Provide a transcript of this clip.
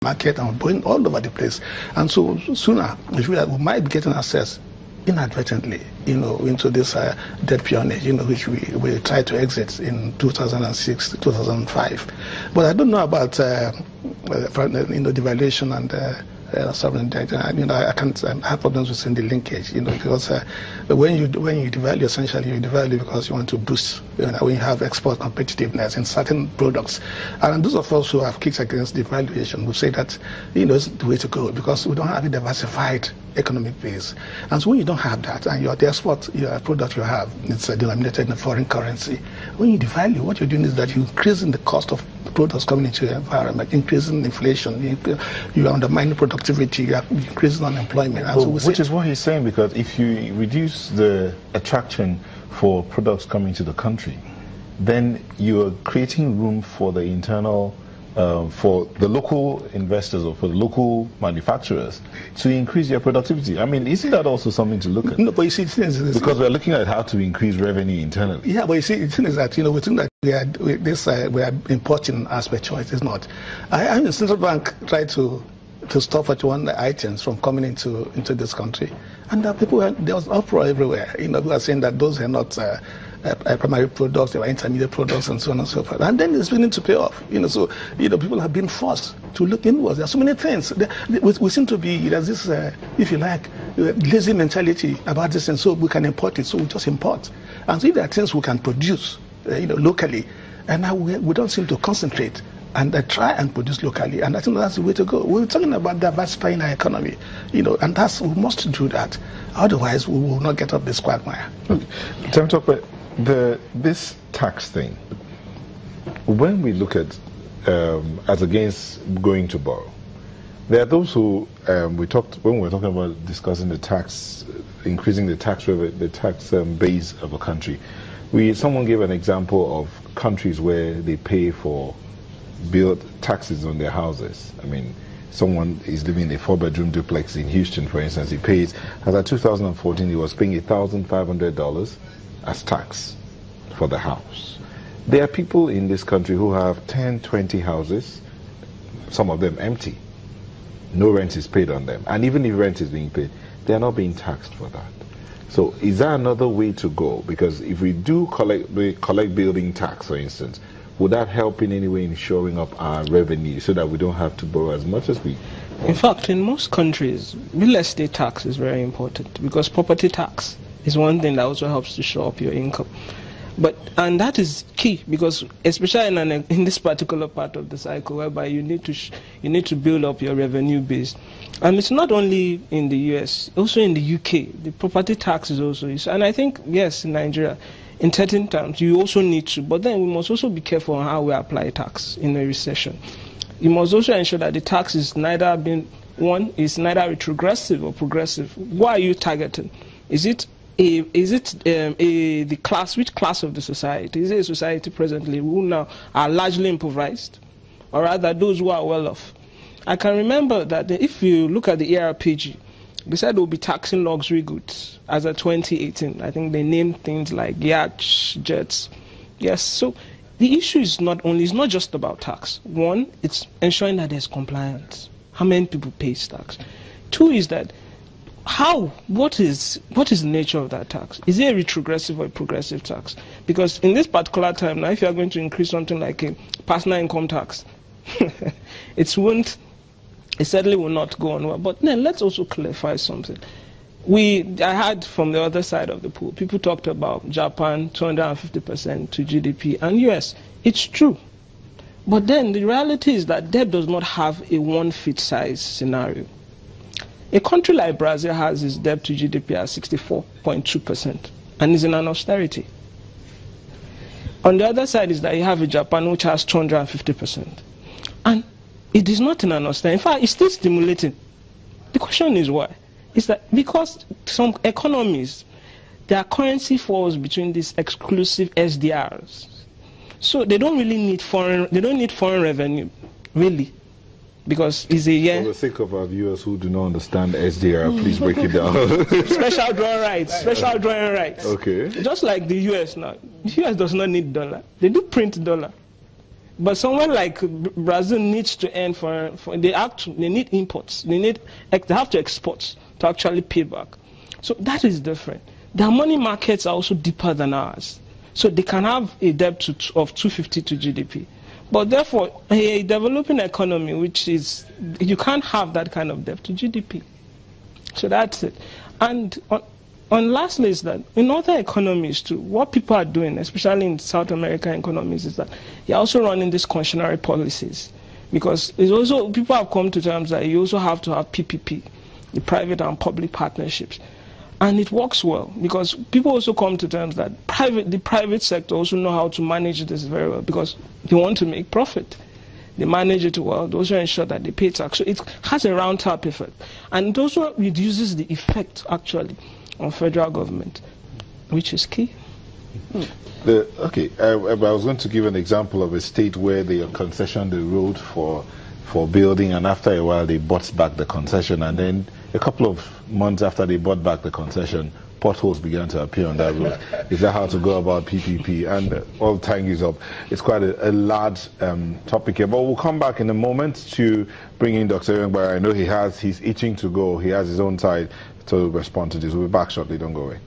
market and going all over the place. And so sooner, we might be getting access inadvertently, into this debt peonage, which we tried to exit in 2006, 2005. But I don't know about, devaluation and sovereign debt. I can't have problems with the linkage, because when you devalue, essentially you devalue because you want to boost, when you have export competitiveness in certain products. And those of us who have kicked against devaluation will say that, it's the way to go, because we don't have a diversified economic base. And so when you don't have that, and the export product you have, it's denominated in a foreign currency, when you devalue, what you're doing is that you're increasing the cost of products coming into your environment, increasing inflation, you are undermining productivity, you are increasing unemployment. So which is what he's saying, because if you reduce the attraction for products coming to the country, then you're creating room for the internal, for the local investors or for the local manufacturers to increase their productivity. I mean, isn't that also something to look at? No, but you see, because we're looking at how to increase revenue internally. Yeah, but you see, the thing is that, we think that we are importing as per choice. It's not. I mean, the central bank tried to stop at one items from coming into this country, and there was uproar everywhere. People are saying that those are not primary products, they were intermediate products, and so on and so forth. And then it's beginning to pay off. So people have been forced to look inwards. There are so many things. We seem to be, there's this, if you like, lazy mentality about this, and so we can import it, so we just import. And so if there are things we can produce, locally, and now we don't seem to concentrate and try and produce locally, and I think that's the way to go. We're talking about diversifying our economy, and we must do that. Otherwise, we will not get up this quagmire. Okay. Time to talk about this tax thing. When we look at as against going to borrow, there are those who when we were talking about discussing the tax, increasing the tax base of a country. Someone gave an example of countries where they pay for build taxes on their houses. I mean, someone is living in a 4-bedroom duplex in Houston, for instance. He pays, as of 2014, he was paying $1,500 as tax for the house. There are people in this country who have 10, 20 houses, some of them empty. No rent is paid on them. And even if rent is being paid, they are not being taxed for that. So is that another way to go? Because if we do collect building tax, for instance, would that help in any way in shoring up our revenue so that we don't have to borrow as much as we want? In fact, in most countries, real estate tax is very important, because property tax is one thing that also helps to show up your income. And that is key, because especially in this particular part of the cycle, whereby you need to build up your revenue base. And it's not only in the US, also in the UK, the property tax is also, and I think, yes, in Nigeria, in certain terms, you also need to, but then we must also be careful on how we apply tax in a recession. You must also ensure that the tax is neither retrogressive or progressive. What are you targeting? Which class of the society? Is it a society presently who now are largely impoverished, or rather those who are well off? I can remember that if you look at the ERPG, they said they'll be taxing luxury goods as of 2018. I think they named things like yachts, jets. Yes, so the issue is not just about tax. One, it's ensuring that there's compliance. How many people pay tax? Two is that what is the nature of that tax? Is it a retrogressive or a progressive tax? Because in this particular time now, if you are going to increase something like a personal income tax, it certainly will not go on well. But then let's also clarify something. I had from the other side of the pool, people talked about Japan 250% to GDP, and yes, it's true. But then the reality is that debt does not have a one-fit-size scenario. A country like Brazil has its debt to GDP at 64.2% and is in an austerity. On the other side is that you have a Japan which has 250%. And it is not in an austerity. In fact, it's still stimulating. The question is why? It's that because some economies, their currency falls between these exclusive SDRs. So they don't really need foreign revenue, really. Because it's a For the sake of our viewers who do not understand SDR, please break it down. Special drawing rights. Special drawing rights. Okay. Just like the US now. The US does not need dollar. They do print dollar. But somewhere like Brazil needs to earn they need imports. They have to export to actually pay back. So that is different. Their money markets are also deeper than ours. So they can have a debt of 250 to GDP. But therefore, a developing economy, you can't have that kind of debt to GDP. So that's it. And lastly is that in other economies too, what people are doing, especially in South American economies, is that they're also running these concessionary policies. Because people have come to terms that you also have to have PPP, the private and public partnerships. And it works well, because people also come to terms that the private sector also know how to manage this very well, because they want to make profit. They manage it well. They also ensure that they pay tax. So it has a round tap effect. And it also reduces the effect, actually, on federal government, which is key. I was going to give an example of a state where they concessioned the road for building, and after a while they bought back the concession, and then a couple of months after they bought back the concession, potholes began to appear on that road. Is that how to go about PPP? And all tying is up. It's quite a large topic here, but we'll come back in a moment to bring in Dr. Erengbare. I know he's itching to go. He has his own side to respond to this. We'll be back shortly. Don't go away.